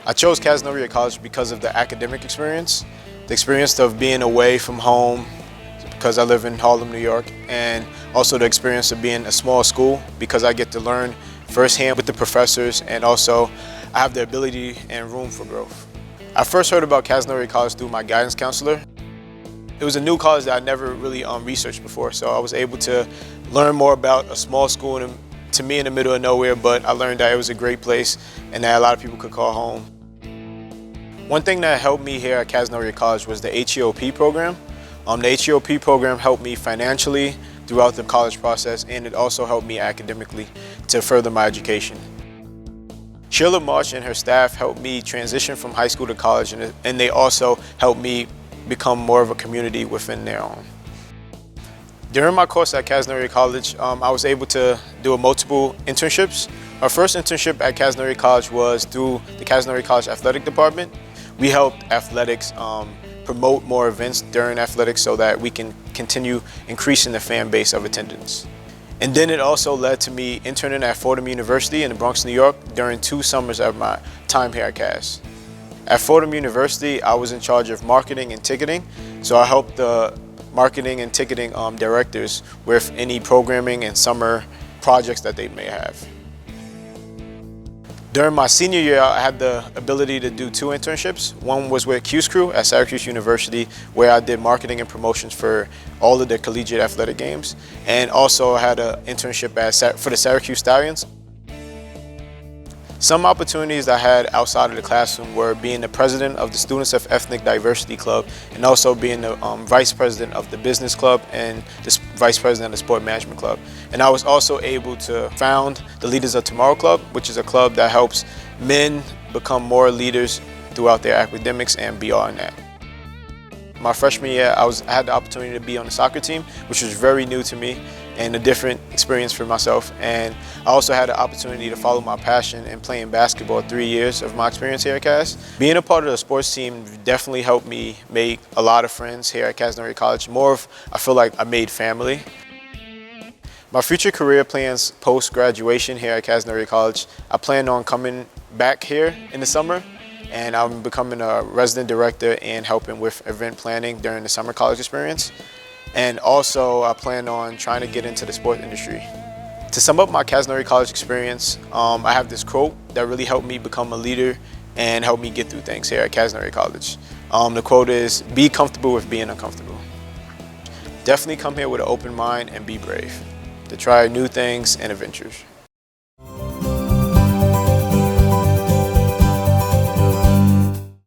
I chose Cazenovia College because of the academic experience, the experience of being away from home because I live in Harlem, New York, and also the experience of being a small school because I get to learn firsthand with the professors, and also I have the ability and room for growth. I first heard about Cazenovia College through my guidance counselor. It was a new college that I never really researched before, so I was able to learn more about a small school to me in the middle of nowhere, but I learned that it was a great place and that a lot of people could call home. One thing that helped me here at Cazenovia College was the HEOP program. The HEOP program helped me financially throughout the college process, and it also helped me academically to further my education. Sheila Marsh and her staff helped me transition from high school to college, and they also helped me become more of a community within their own. During my course at Cazenovia College, I was able to do multiple internships. Our first internship at Cazenovia College was through the Cazenovia College Athletic Department. We helped athletics promote more events during athletics so that we can continue increasing the fan base of attendance. And then it also led to me interning at Fordham University in the Bronx, New York during 2 summers of my time here at Caz. At Fordham University, I was in charge of marketing and ticketing, so I helped the marketing and ticketing directors with any programming and summer projects that they may have. During my senior year, I had the ability to do 2 internships. One was with Q's Crew at Syracuse University, where I did marketing and promotions for all of the collegiate athletic games, and also I had an internship for the Syracuse Stallions. Some opportunities I had outside of the classroom were being the president of the Students of Ethnic Diversity Club, and also being the vice president of the business club and the vice president of the sport management club. And I was also able to found the Leaders of Tomorrow Club, which is a club that helps men become more leaders throughout their academics and beyond that. My freshman year, I had the opportunity to be on the soccer team, which was very new to me and a different experience for myself. And I also had the opportunity to follow my passion in playing basketball 3 years of my experience here at Caz. Being a part of the sports team definitely helped me make a lot of friends here at Cazenovia College. I feel like I made family. My future career plans post-graduation here at Cazenovia College, I plan on coming back here in the summer, and I'm becoming a resident director and helping with event planning during the summer college experience. And also, I plan on trying to get into the sports industry. To sum up my Cazenovia College experience, I have this quote that really helped me become a leader and helped me get through things here at Cazenovia College. The quote is, "Be comfortable with being uncomfortable." Definitely come here with an open mind and be brave to try new things and adventures.